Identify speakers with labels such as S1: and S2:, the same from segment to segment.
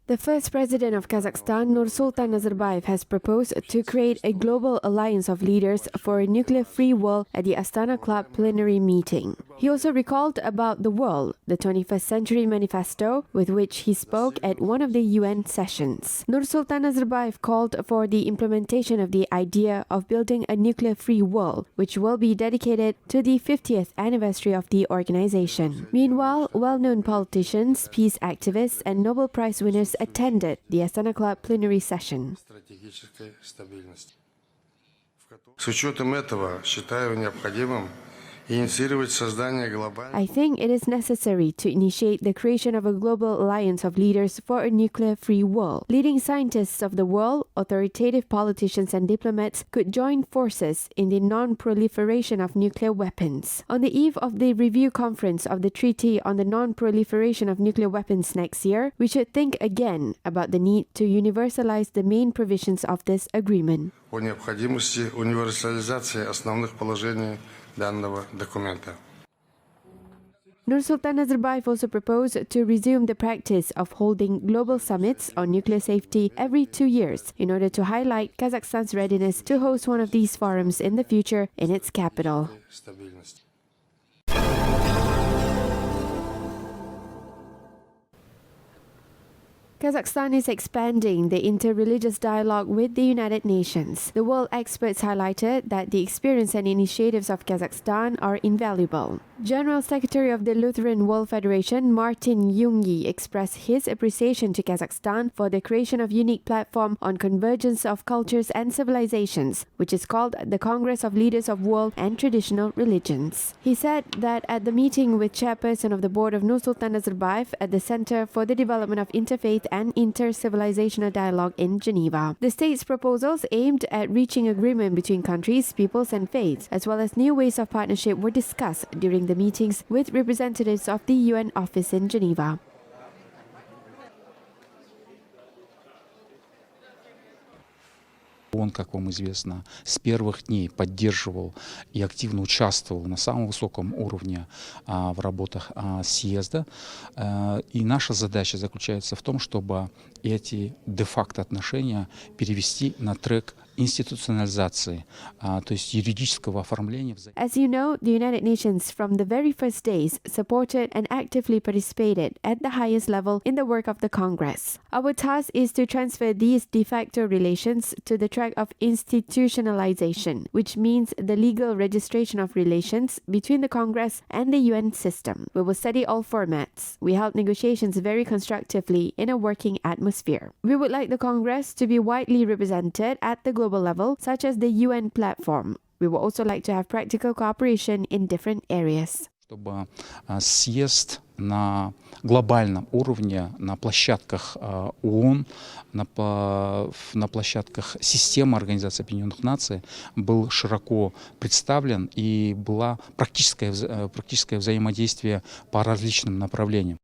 S1: The first president of Kazakhstan, Nursultan Nazarbayev, has proposed to create a global alliance of leaders for a nuclear-free world at the Astana Club plenary meeting. He also recalled about the world, the 21st Century Manifesto, with which he spoke at one of the UN sessions. Nursultan Nazarbayev called for the implementation of the idea of building a nuclear-free world, which will be dedicated to the 50th anniversary of the organization. Meanwhile, well-known politicians, peace activists, and Nobel Prize winners attended the Astana Club plenary session.
S2: С учетом этого, считаю необходимым инициировать создание глобального.
S1: I think it is necessary to initiate the creation of a global alliance of leaders for a nuclear-free world. Leading scientists of the world, authoritative politicians and diplomats could join forces in the non-proliferation of nuclear weapons. On the eve of the review conference of the Treaty on the Non-Proliferation of Nuclear Weapons next year, we should think again about the need to universalize the main provisions of this agreement.
S2: О необходимости универсализации основных положений данного документа.
S1: Nursultan Nazarbayev also proposed to resume the practice of holding global summits on nuclear safety every 2 years in order to highlight Kazakhstan's readiness to host one of these forums in the future in its capital. Kazakhstan is expanding the interreligious dialogue with the United Nations. The world experts highlighted that the experience and initiatives of Kazakhstan are invaluable. General Secretary of the Lutheran World Federation, Martin Jungi, expressed his appreciation to Kazakhstan for the creation of unique platform on convergence of cultures and civilizations, which is called the Congress of Leaders of World and Traditional Religions. He said that at the meeting with chairperson of the board of Nursultan Nazarbayev at the Center for the Development of Interfaith and Inter-Civilizational Dialogue in Geneva. The state's proposals aimed at reaching agreement between countries, peoples and faiths, as well as new ways of partnership were discussed during the meetings with representatives of the UN office in Geneva.
S3: Он, как вам известно, с первых дней поддерживал и активно участвовал на самом высоком уровне в работах съезда. И наша задача заключается в том, чтобы эти де-факто отношения перевести на трек институционализации, то есть юридического оформления.
S1: As you know, the United Nations from the very first days supported and actively participated at the highest level in the work of the Congress. Our task is to transfer these de facto relations to the track of institutionalization, which means the legal registration of relations between the Congress and the UN system. We will study all formats. We held negotiations very constructively in a working atmosphere. We would like the Congress to be widely represented at the global level, such as the UN platform. We would also like to have practical cooperation in different areas.
S3: Чтобы съезд на глобальном уровне, на площадках ООН, на площадках системы Организации Объединенных Наций был широко представлен и было практическое взаимодействие по различным направлениям.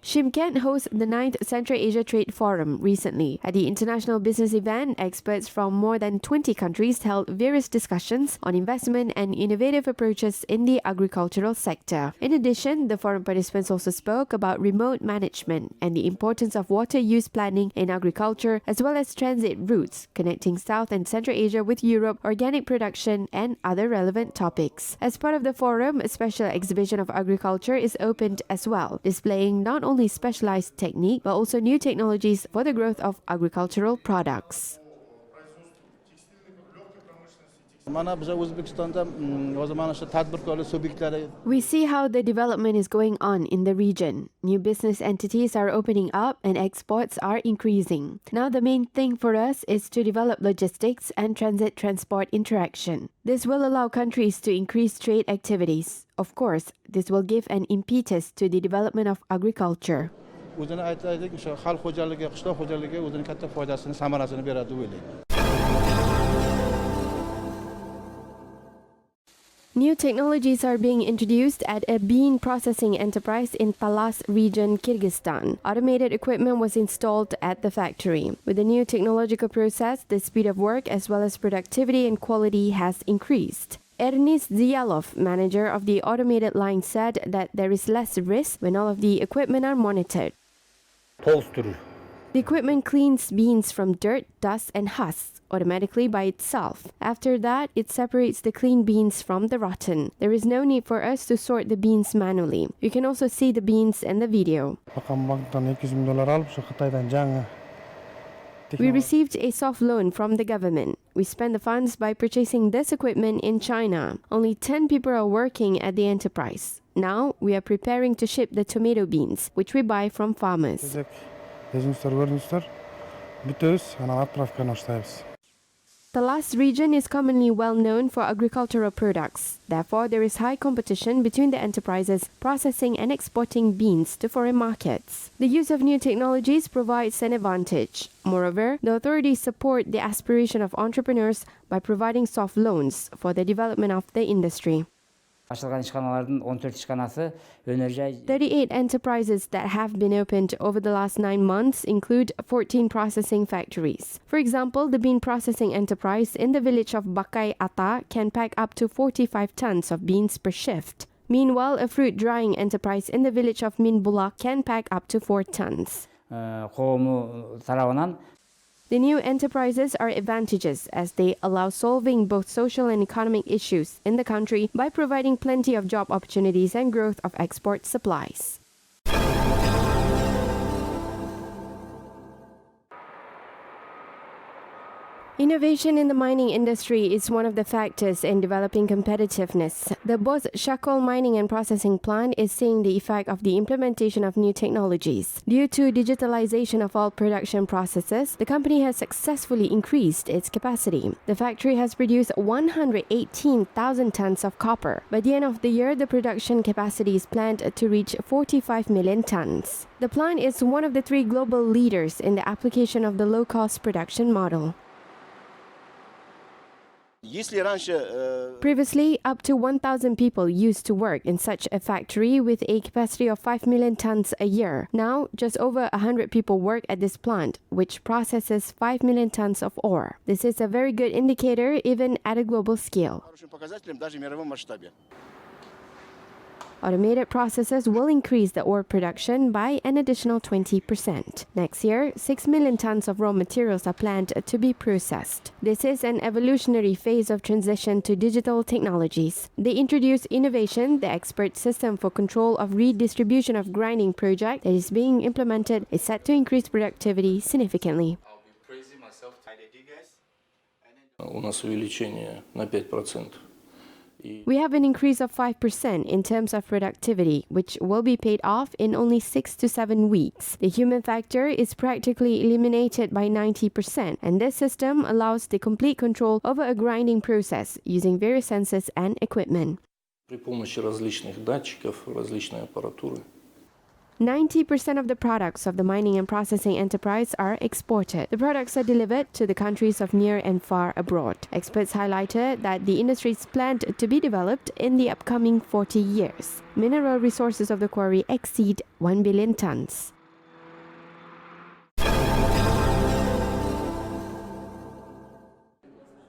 S1: Shymkent hosted the 9th Central Asia Trade Forum recently. At the international business event, experts from more than 20 countries held various discussions on investment and innovative approaches in the agricultural sector. In addition, the forum participants also spoke about remote management and the importance of water use planning in agriculture, as well as transit routes connecting South and Central Asia with Europe, organic production, and other relevant topics. As part of the forum, a special exhibition of agriculture is opened as well, displaying not only specialized technique but also new technologies for the growth of agricultural products. We see how the development is going on in the region. New business entities are opening up and exports are increasing. Now the main thing for us is to develop logistics and transit transport interaction. This will allow countries to increase trade activities. Of course, this will give an impetus to the development of agriculture. New technologies are being introduced at a bean processing enterprise in Talas region, Kyrgyzstan. Automated equipment was installed at the factory. With the new technological process, the speed of work as well as productivity and quality has increased. Ernest Zialov, manager of the automated line, said that there is less risk when all of the equipment are monitored.
S4: Толстыру.
S1: The equipment cleans beans from dirt, dust, and husks automatically by itself. After that, it separates the clean beans from the rotten. There is no need for us to sort the beans manually. You can also see the beans in the video. We received a soft loan from the government. We spent the funds by purchasing this equipment in China. Only 10 people are working at the enterprise. Now, we are preparing to ship the tomato beans, which we buy from farmers. The last region is commonly well known for agricultural products. Therefore, there is high competition between the enterprises processing and exporting beans to foreign markets. The use of new technologies provides an advantage. Moreover, the authorities support the aspiration of entrepreneurs by providing soft loans for the development of the industry.
S4: Ашылған ишханалардың 14 ишханасы өнер жай.
S1: 38 enterprises that have been opened over the last 9 months include 14 processing factories. For example, the bean processing enterprise in the village of Bakai Ata can pack up to 45 tons of beans per shift. Meanwhile, a fruit drying enterprise in the village of Minbulak can pack up to 4 tons.
S4: Қоғамы тарауынан
S1: The new enterprises are advantageous as they allow solving both social and economic issues in the country by providing plenty of job opportunities and growth of export supplies. Innovation in the mining industry is one of the factors in developing competitiveness. The Boz Shakol mining and processing plant is seeing the effect of the implementation of new technologies. Due to digitalization of all production processes, the company has successfully increased its capacity. The factory has produced 118,000 tons of copper. By the end of the year, the production capacity is planned to reach 45 million tons. The plant is one of the 3 global leaders in the application of the low-cost production model. Previously, up to 1,000 people used to work in such a factory with a capacity of 5 million tons a year. Now, just over 100 people work at this plant, which processes 5 million tons of ore. This is a very good indicator even at a global scale. Automated processes will increase the ore production by an additional 20%. Next year, 6 million tons of raw materials are planned to be processed. This is an evolutionary phase of transition to digital technologies. They introduce innovation, the expert system for control of redistribution of grinding project that is being implemented is set to increase productivity significantly.
S5: У нас увеличение на 5%.
S1: We have an increase of 5% in terms of productivity, which will be paid off in only 6 to 7 weeks. The human factor is practically eliminated by 90%, and this system allows the complete control over a grinding process using various sensors and equipment.
S5: При помощи различных датчиков, различной аппаратуры.
S1: 90% of the products of the mining and processing enterprise are exported. The products are delivered to the countries of near and far abroad. Experts highlighted that the industry is planned to be developed in the upcoming 40 years. Mineral resources of the quarry exceed 1 billion tons.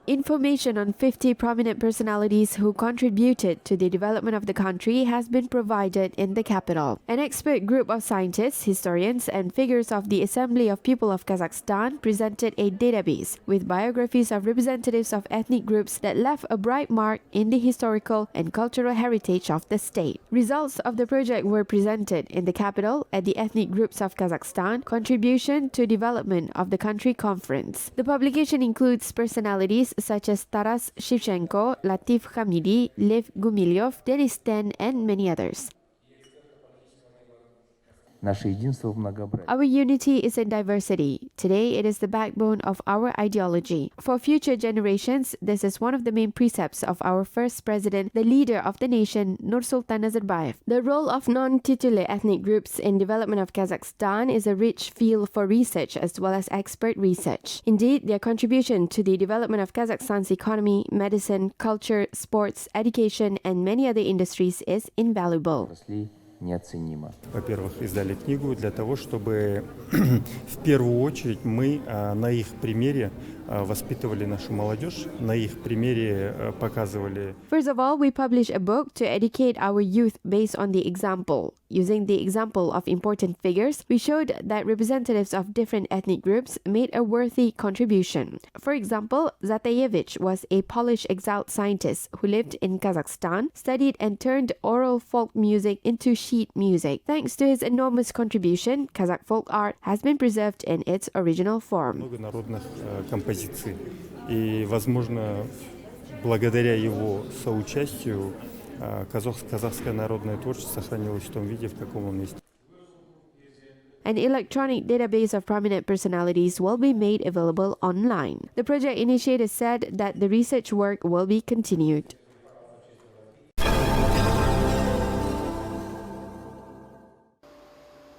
S1: Information on 50 prominent personalities who contributed to the development of the country has been provided in the capital. An expert group of scientists, historians, and figures of the Assembly of People of Kazakhstan presented a database with biographies of representatives of ethnic groups that left a bright mark in the historical and cultural heritage of the state. Results of the project were presented in the capital at the Ethnic Groups of Kazakhstan Contribution to Development of the Country Conference. The publication includes personalities such as Taras Shevchenko, Latif Hamidi, Lev Gumilyov, Denis Ten, and many others. Our unity is in diversity. Today, it is the backbone of our ideology. For future generations, this is one of the main precepts of our first president, the leader of the nation, Nursultan Nazarbayev. The role of non-titular ethnic groups in development of Kazakhstan is a rich field for research as well as expert research. Indeed, their contribution to the development of Kazakhstan's economy, medicine, culture, sports, education, and many other industries is invaluable.
S6: неоценимо.
S7: Во-первых, издали книгу для того, чтобы в первую очередь мы на их примере воспитывали нашу молодежь, на их примере показывали.
S1: First of all, we publish a book to educate our youth based on the example. Using the example of important figures, we showed that representatives of different ethnic groups made a worthy contribution. For example, Zatayevich was a Polish exiled scientist who lived in Kazakhstan, studied and turned oral folk music into sheet music. Thanks to his enormous contribution, Kazakh folk art has been preserved in its original form.
S7: Много народных композиций. И, возможно, благодаря его соучастию казахское народное творчество сохранилось в том виде, в каком оно есть.
S1: An electronic database of prominent personalities will be made available online. The project initiator said that the research work will be continued.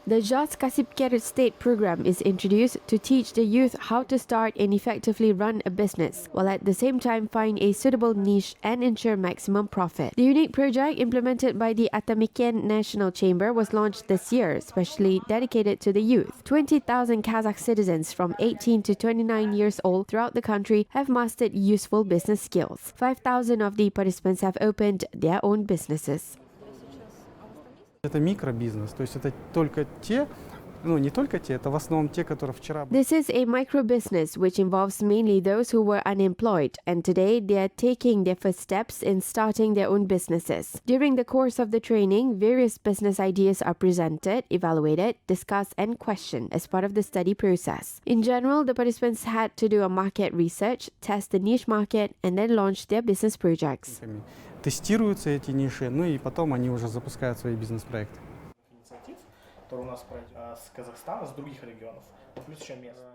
S1: The Jas Kasipker State program is introduced to teach the youth how to start and effectively run a business, while at the same time find a suitable niche and ensure maximum profit. The unique project implemented by the Atamiken National Chamber was launched this year, specially dedicated to the youth. 20,000 Kazakh citizens from 18 to 29 years old throughout the country have mastered useful business skills. 5,000 of the participants have opened their own businesses.
S8: Это микробизнес, то есть это только те, не только те, это в основном те, которые вчера...
S1: This is a micro business which involves mainly those who were unemployed, and today they are taking their first steps in starting their own businesses. During the course of the training, various business ideas are presented, evaluated, discussed and questioned as part of the study process. In general, the participants had to do a market research, test the niche market and then launch their business projects.
S8: Тестируются эти ниши, и потом они уже запускают свои бизнес-проекты.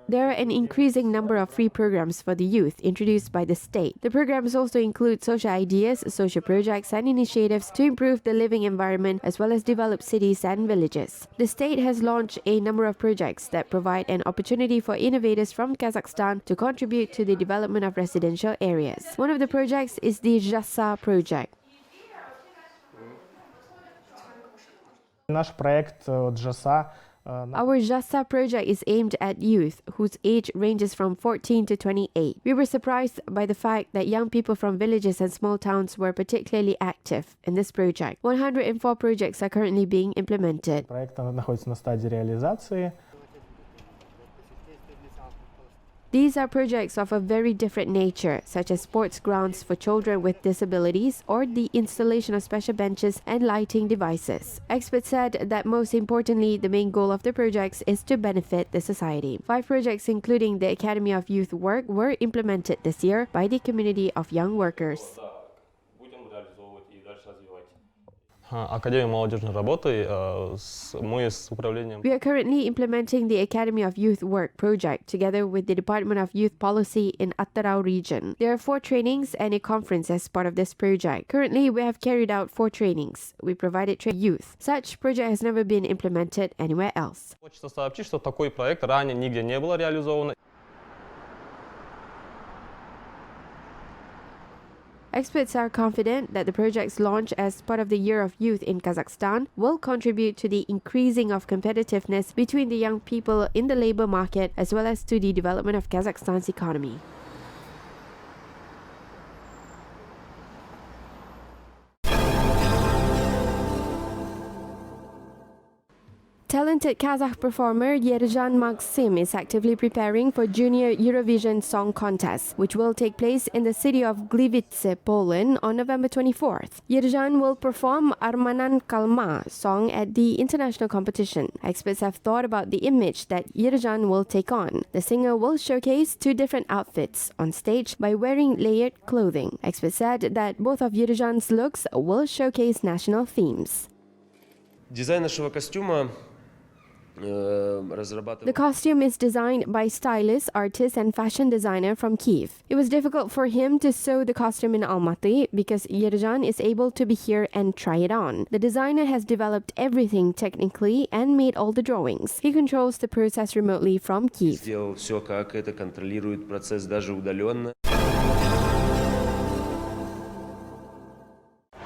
S1: There are an increasing number of free programs for the youth introduced by the state. The programs also include social ideas, social projects and initiatives to improve the living environment as well as develop cities and villages. The state has launched a number of projects that provide an opportunity for innovators from Kazakhstan to contribute to the development of residential areas. One of the projects is the Jasa project.
S9: Наш проект Jasa.
S1: Our Jasa project is aimed at youth whose age ranges from 14 to 28. We were surprised by the fact that young people from villages and small towns were particularly active in this project. 104 projects are currently being implemented.
S9: Проект находится на стадии реализации.
S1: These are projects of a very different nature, such as sports grounds for children with disabilities or the installation of special benches and lighting devices. Experts said that most importantly, the main goal of the projects is to benefit the society. 5 projects, including the Academy of Youth Work, were implemented this year by the community of young workers.
S10: Академия молодежной работы, мы с управлением...
S1: We are currently implementing the Academy of Youth Work project together with the Department of Youth Policy in Attarau region. There are 4 trainings and a conference as part of this project. Currently, we have carried out 4 trainings. We provided youth. Such project has never been implemented anywhere else.
S10: Хочется сообщить, что такой проект ранее нигде не было реализован.
S1: Experts are confident that the project's launch as part of the Year of Youth in Kazakhstan will contribute to the increasing of competitiveness between the young people in the labor market as well as to the development of Kazakhstan's economy. Talented Kazakh performer Yerzhan Maksim is actively preparing for Junior Eurovision Song Contest, which will take place in the city of Gliwice, Poland on November 24th. Yerzhan will perform Armanan Kalma song at the international competition. Experts have thought about the image that Yerzhan will take on. The singer will showcase 2 different outfits on stage by wearing layered clothing. Experts said that both of Yerzhan's looks will showcase national themes.
S11: Дизайн нашего костюма
S1: The costume is designed by stylist, artist and fashion designer from Kyiv. It was difficult for him to sew the costume in Almaty because Yerzhan is able to be here and try it on. The designer has developed everything technically and made all the drawings. He controls the process remotely from Kyiv.
S11: Сделал все, как это контролирует процесс даже удаленно.